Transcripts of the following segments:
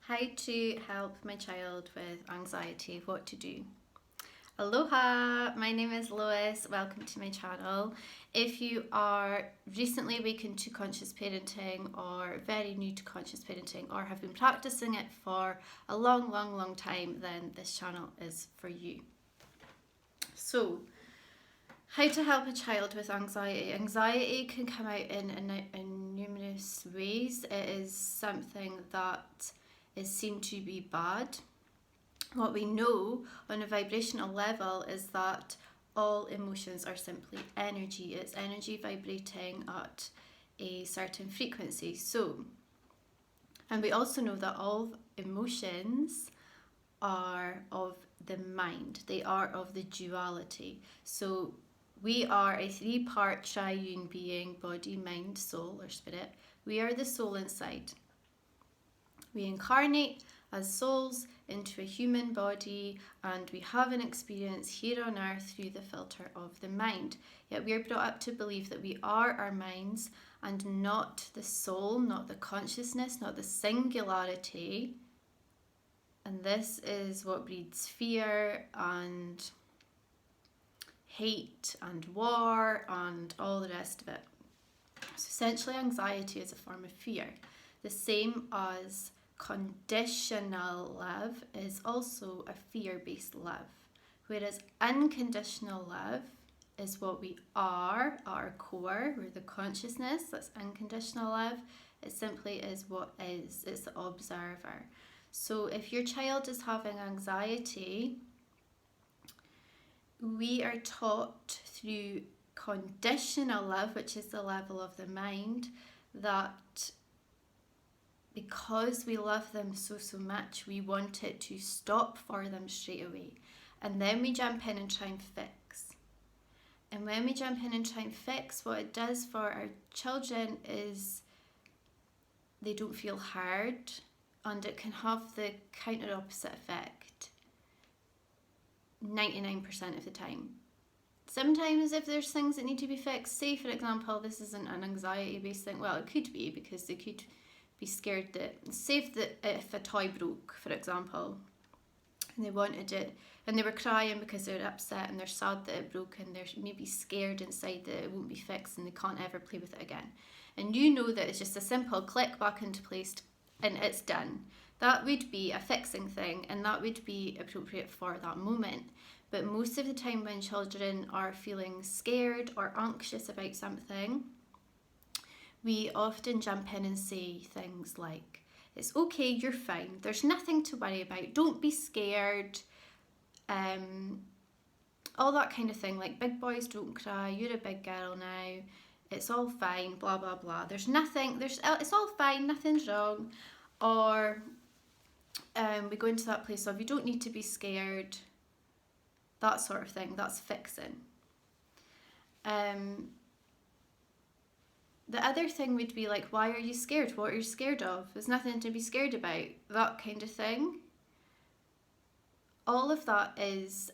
How to help my child with anxiety, what to do. Aloha, my name is Lois. Welcome to my channel. If you are recently awakened to conscious parenting or very new to conscious parenting or have been practicing it for a long time, then this channel is for you. So, how to help a child with anxiety. Anxiety can come out in numerous ways. It is something that is seen to be bad. What we know on a vibrational level is that all emotions are simply energy. It's energy vibrating at a certain frequency. And we also know that all emotions are of the mind. They are of the duality. So we are a three-part triune being, body, mind, soul, or spirit. We are the soul inside. We incarnate as souls into a human body, and we have an experience here on earth through the filter of the mind. Yet we are brought up to believe that we are our minds and not the soul, not the consciousness, not the singularity. And this is what breeds fear and hate and war and all the rest of it. So essentially, anxiety is a form of fear. The same as conditional love is also a fear-based love, whereas unconditional love is what we are at our core. We're the consciousness. That's unconditional love. It simply is what is. It's the observer. So if your child is having anxiety, we are taught through conditional love, which is the level of the mind, that because we love them so much, we want it to stop for them straight away. And then we jump in and try and fix. And when we jump in and try and fix, what it does for our children is they don't feel heard, and it can have the counter opposite effect 99% of the time. Sometimes if there's things that need to be fixed, say for example, this isn't an anxiety based thing, well it could be because they could be scared that, say if a toy broke, for example, and they wanted it, and they were crying because they're upset and they're sad that it broke, and they're maybe scared inside that it won't be fixed and they can't ever play with it again. And you know that it's just a simple click back into place and it's done. That would be a fixing thing, and that would be appropriate for that moment. But most of the time when children are feeling scared or anxious about something, we often jump in and say things like, it's okay, you're fine, there's nothing to worry about, don't be scared, all that kind of thing, like big boys don't cry, you're a big girl now, it's all fine, blah blah blah, it's all fine, nothing's wrong. Or we go into that place of you don't need to be scared, that sort of thing. That's fixing. The other thing would be like, why are you scared? What are you scared of? There's nothing to be scared about. That kind of thing. All of that is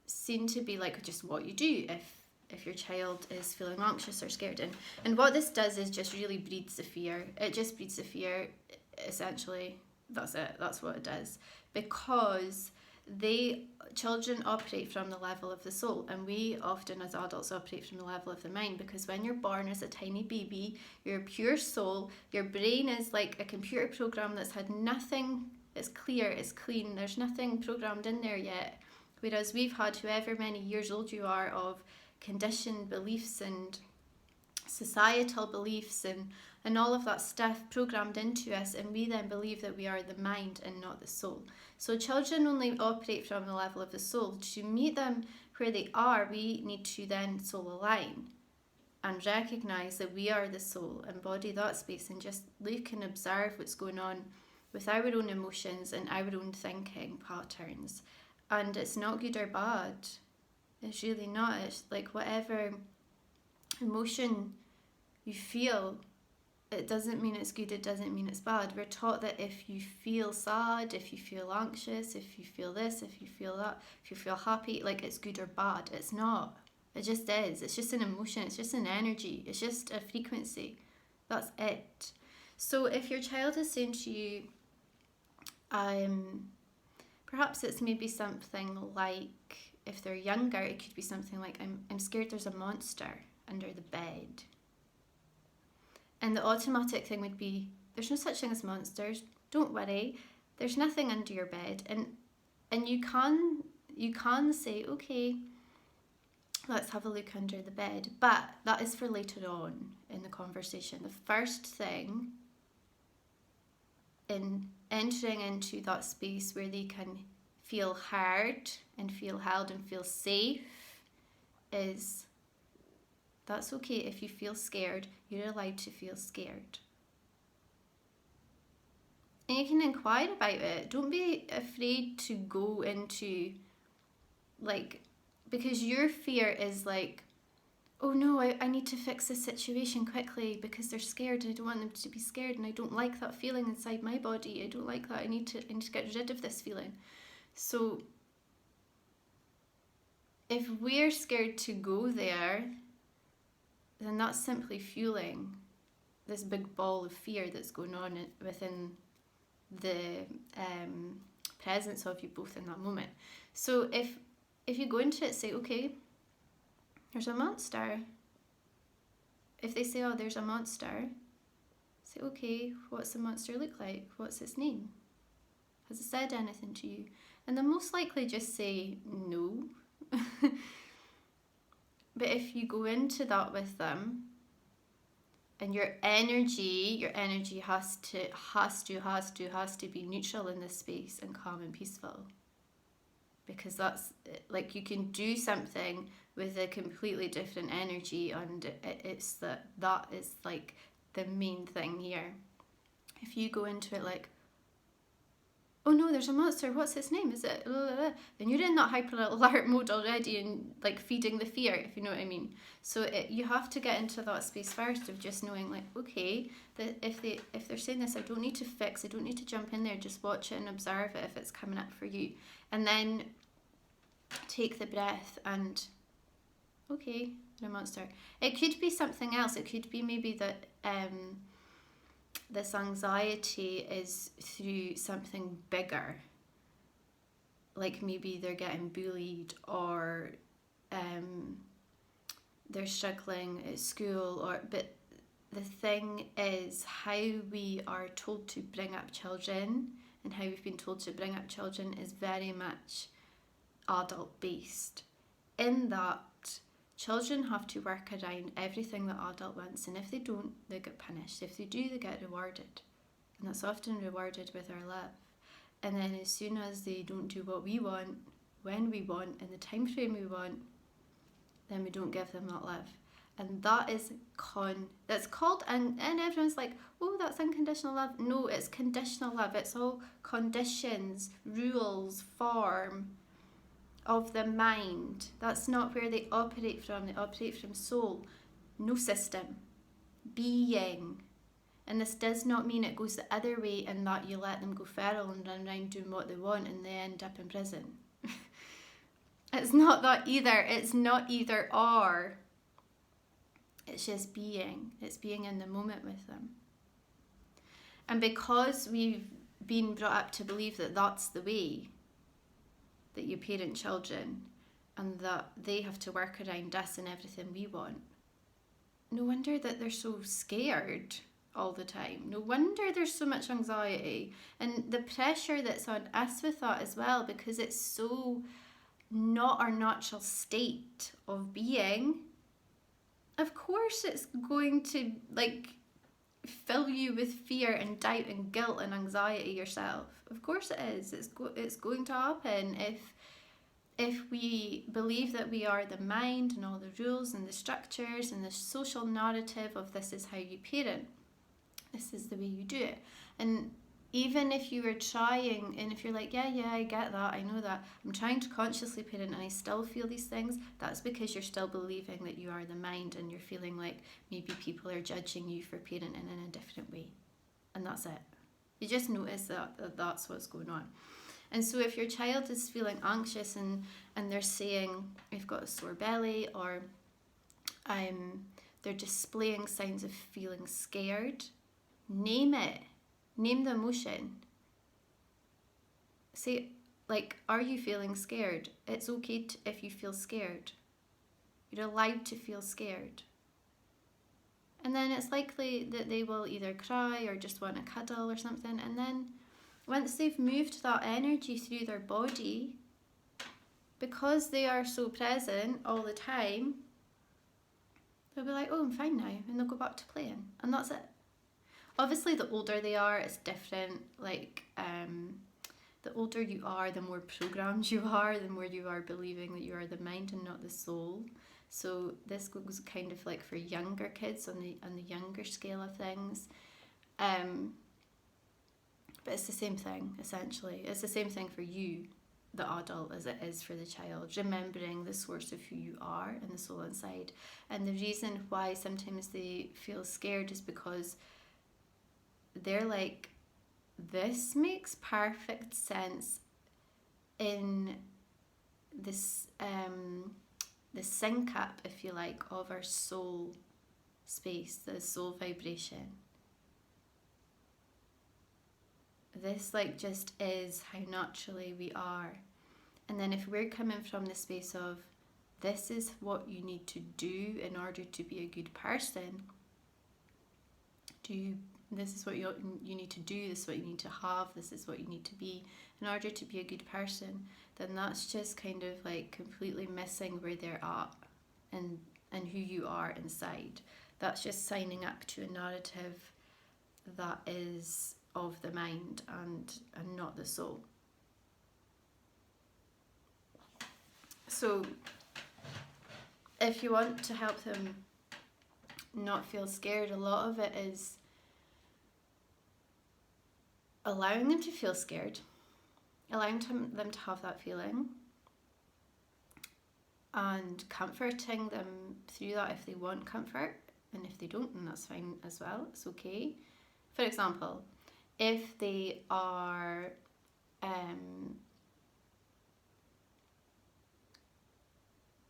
seen to be like just what you do if your child is feeling anxious or scared. And what this does is just really breeds the fear. It just breeds the fear, essentially. That's it. That's what it does. Because children operate from the level of the soul, and we often as adults operate from the level of the mind, because when you're born as a tiny baby, you're a pure soul. Your brain is like a computer program that's had nothing. It's clear, it's clean, there's nothing programmed in there yet. Whereas we've had however many years old you are of conditioned beliefs and societal beliefs and all of that stuff programmed into us, and we then believe that we are the mind and not the soul. So children only operate from the level of the soul. To meet them where they are, we need to then soul align and recognize that we are the soul, embody that space, and just look and observe what's going on with our own emotions and our own thinking patterns. And it's not good or bad. It's really not. It's like whatever emotion you feel, it doesn't mean it's good, it doesn't mean it's bad. We're taught that if you feel sad, if you feel anxious, if you feel this, if you feel that, if you feel happy, like it's good or bad. It's not. It just is. It's just an emotion. It's just an energy. It's just a frequency. That's it. So if your child is saying to you, perhaps it's maybe something like, if they're younger, it could be something like, I'm scared there's a monster under the bed. And the automatic thing would be, there's no such thing as monsters, don't worry, there's nothing under your bed. And you can say, okay, let's have a look under the bed, but that is for later on in the conversation. The first thing in entering into that space where they can feel heard and feel held and feel safe is, that's okay if you feel scared, you're allowed to feel scared. And you can inquire about it. Don't be afraid to go into, like, because your fear is like, oh no, I need to fix this situation quickly because they're scared and I don't want them to be scared and I don't like that feeling inside my body. I don't like that. I need to get rid of this feeling. So if we're scared to go there, then that's simply fueling this big ball of fear that's going on within the presence of you both in that moment. So if you go into it, say, okay, there's a monster. If they say, oh, there's a monster, say, okay, what's the monster look like? What's its name? Has it said anything to you? And they'll most likely just say no. But if you go into that with them, and your energy has to be neutral in this space and calm and peaceful. Because that's, like, you can do something with a completely different energy, and it's that is like the main thing here. If you go into it like, oh no, there's a monster, what's its name? Is it? Then you're in that hyper alert mode already and like feeding the fear, if you know what I mean. So you have to get into that space first of just knowing, like, okay, that if they're saying this, I don't need to fix, I don't need to jump in there, just watch it and observe it if it's coming up for you. And then take the breath and, okay, the monster. It could be something else. It could be maybe that this anxiety is through something bigger, like maybe they're getting bullied, or they're struggling at school, but the thing is, how we are told to bring up children and how we've been told to bring up children is very much adult based, in that children have to work around everything that adult wants, and if they don't, they get punished. If they do, they get rewarded, and that's often rewarded with our love. And then as soon as they don't do what we want, when we want, in the time frame we want, then we don't give them that love. And that is that's called, and everyone's like, oh, that's unconditional love. No, it's conditional love. It's all conditions, rules, form of the mind. That's not where they operate from. They operate from soul, no system, being. And this does not mean it goes the other way and that you let them go feral and run around doing what they want and they end up in prison. It's not that either. It's not either or. It's just being. It's being in the moment with them. And because we've been brought up to believe that that's the way that you parent children, and that they have to work around us and everything we want, no wonder that they're so scared all the time. No wonder there's so much anxiety, and the pressure that's on us with that as well, because it's so not our natural state of being. Of course it's going to fill you with fear and doubt and guilt and anxiety yourself. Of course it is. It's going to happen if we believe that we are the mind and all the rules and the structures and the social narrative of this is how you parent. This is the way you do it. And even if you were trying, and if you're like, yeah, I get that, I know that, I'm trying to consciously parent and I still feel these things, that's because you're still believing that you are the mind, and you're feeling like maybe people are judging you for parenting in a different way. And that's it. You just notice that that's what's going on. And so if your child is feeling anxious and they're saying they've got a sore belly, or they're displaying signs of feeling scared, name it. Name the emotion. Say, like, are you feeling scared? It's okay if you feel scared. You're allowed to feel scared. And then it's likely that they will either cry or just want a cuddle or something. And then once they've moved that energy through their body, because they are so present all the time, they'll be like, oh, I'm fine now. And they'll go back to playing. And that's it. Obviously, the older they are, it's different. Like, the older you are, the more programmed you are, the more you are believing that you are the mind and not the soul. So this goes kind of like for younger kids on the younger scale of things. But it's the same thing, essentially. It's the same thing for you, the adult, as it is for the child. Remembering the source of who you are and the soul inside. And the reason why sometimes they feel scared is because they're like, this makes perfect sense in this the sync up, if you like, of our soul space, the soul vibration. This like just is how naturally we are. And then if we're coming from the space of, this is what you need to do in order to be a good person, this is what you need to do, this is what you need to have, this is what you need to be in order to be a good person, then that's just kind of like completely missing where they're at and who you are inside. That's just signing up to a narrative that is of the mind and not the soul. So if you want to help them not feel scared, a lot of it is allowing them to feel scared, allowing them to have that feeling, and comforting them through that if they want comfort, and if they don't, then that's fine as well, it's okay. For example, if they are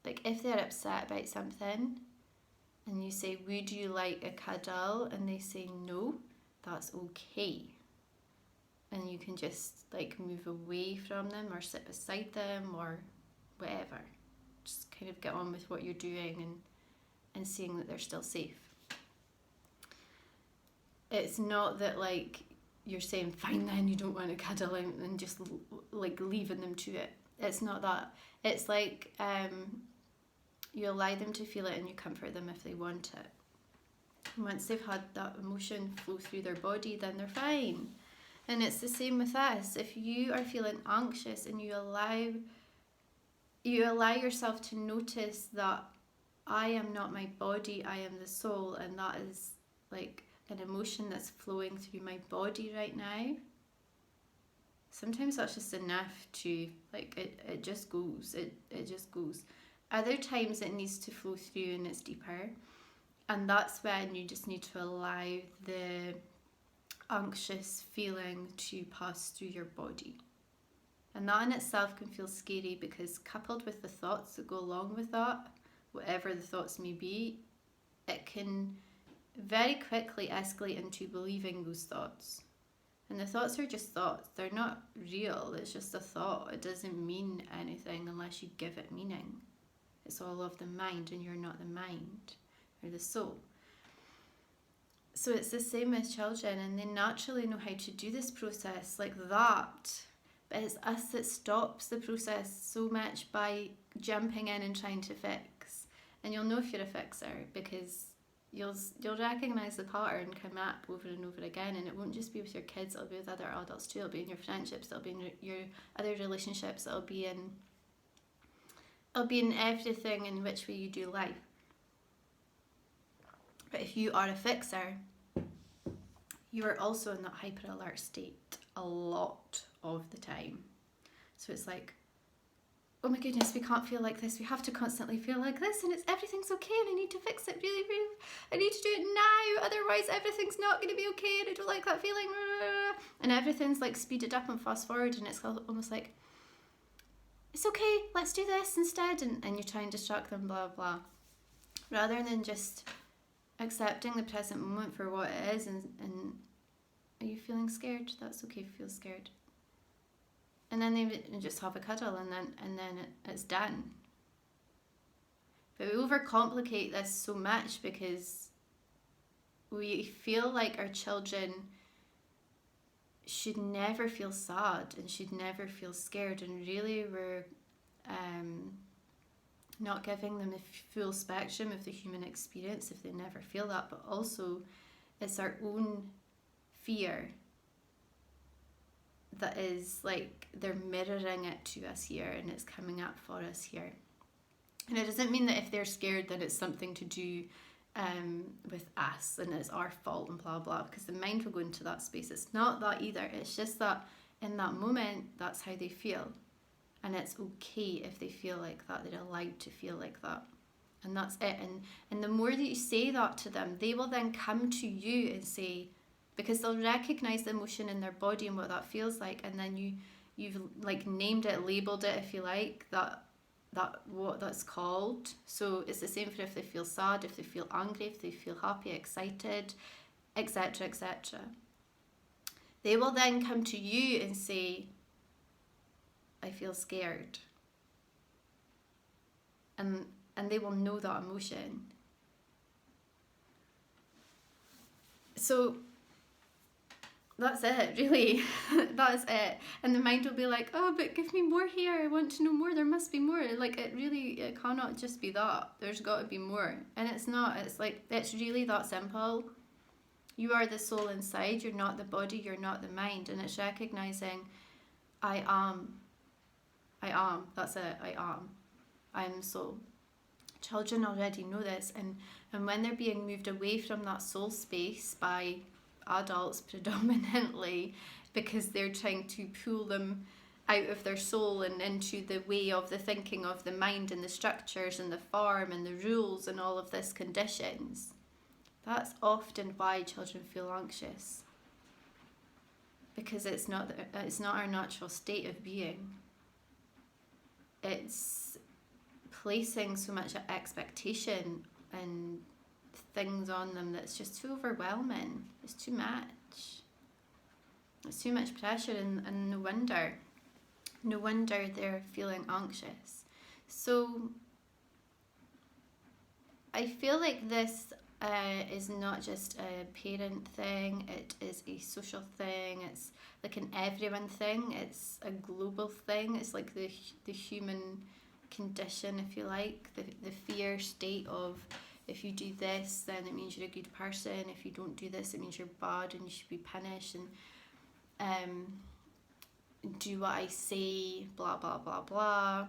like if they're upset about something and you say, would you like a cuddle, and they say no, that's okay. And you can just like move away from them or sit beside them or whatever. Just kind of get on with what you're doing and seeing that they're still safe. It's not that like you're saying, fine then, you don't want to cuddle, and just like leaving them to it. It's not that. It's like you allow them to feel it and you comfort them if they want it. And once they've had that emotion flow through their body, then they're fine. And it's the same with us. If you are feeling anxious and you allow yourself to notice that I am not my body, I am the soul, and that is like an emotion that's flowing through my body right now. Sometimes that's just enough to like it just goes. It just goes. Other times it needs to flow through and it's deeper. And that's when you just need to allow the anxious feeling to pass through your body. And that in itself can feel scary, because coupled with the thoughts that go along with that, whatever the thoughts may be, it can very quickly escalate into believing those thoughts. And the thoughts are just thoughts. They're not real. It's just a thought. It doesn't mean anything unless you give it meaning. It's all of the mind, and you're not the mind or the soul. So it's the same with children, and they naturally know how to do this process like that. But it's us that stops the process so much by jumping in and trying to fix. And you'll know if you're a fixer, because you'll recognise the pattern come up over and over again. And it won't just be with your kids, it'll be with other adults too. It'll be in your friendships, it'll be in your other relationships, it'll be in everything in which way you do life. But if you are a fixer, you are also in that hyper alert state a lot of the time. So it's like, oh my goodness, we can't feel like this. We have to constantly feel like this, and everything's okay, and I need to fix it really, really. I need to do it now, otherwise everything's not going to be okay, and I don't like that feeling. And everything's like speeded up and fast forward, and it's almost like, it's okay, let's do this instead, and you try and distract them, blah, blah. Rather than just accepting the present moment for what it is and feeling scared. That's okay if you feel scared. And then they would just have a cuddle, and then it's done. But we overcomplicate this so much because we feel like our children should never feel sad and should never feel scared, and really we're not giving them the full spectrum of the human experience if they never feel that. But also it's our own fear that is like they're mirroring it to us here, and it's coming up for us here. And it doesn't mean that if they're scared then it's something to do with us and it's our fault and blah blah, because the mind will go into that space. It's not that either. It's just that in that moment that's how they feel, and it's okay if they feel like that. They're allowed to feel like that, and that's it. And the more that you say that to them, they will then come to you and say, because they'll recognize the emotion in their body and what that feels like, and then you've like named it, labeled it, if you like, that what that's called. So it's the same for if they feel sad, if they feel angry, if they feel happy, excited, etc., etc. They will then come to you and say, I feel scared. And they will know that emotion. So that's it, really. That's it. And the mind will be like, oh, but give me more here. I want to know more. There must be more. Like, it cannot just be that. There's got to be more. And it's not. It's like, it's really that simple. You are the soul inside. You're not the body. You're not the mind. And it's recognizing, I am. That's it. I am soul. Children already know this. And when they're being moved away from that soul space by adults predominantly, because they're trying to pull them out of their soul and into the way of the thinking of the mind and the structures and the form and the rules and all of this conditions, that's often why children feel anxious, because it's not our natural state of being. It's placing so much expectation and things on them that's just too overwhelming. It's too much. It's too much pressure, and no wonder they're feeling anxious. So I feel like this is not just a parent thing, it is a social thing, it's like an everyone thing, it's a global thing. It's like the human condition, if you like, the fear state of, if you do this then it means you're a good person, if you don't do this it means you're bad and you should be punished, and do what I say, blah blah blah blah.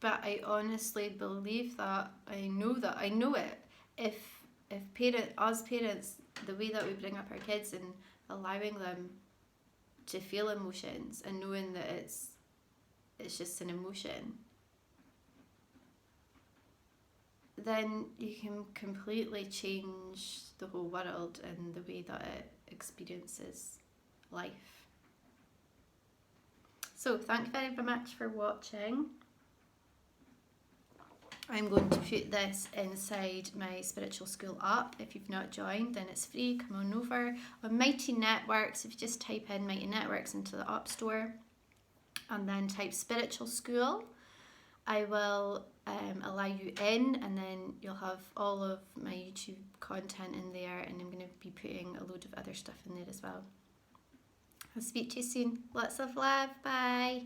But I honestly believe that, I know it. If as parents, the way that we bring up our kids and allowing them to feel emotions and knowing that it's just an emotion, then you can completely change the whole world and the way that it experiences life. So thank you very much for watching. I'm going to put this inside my spiritual school app. If you've not joined, then it's free. Come on over. On Mighty Networks, if you just type in Mighty Networks into the App Store and then type spiritual school, I will allow you in, and then you'll have all of my YouTube content in there, and I'm going to be putting a load of other stuff in there as well. I'll speak to you soon. Lots of love. Bye.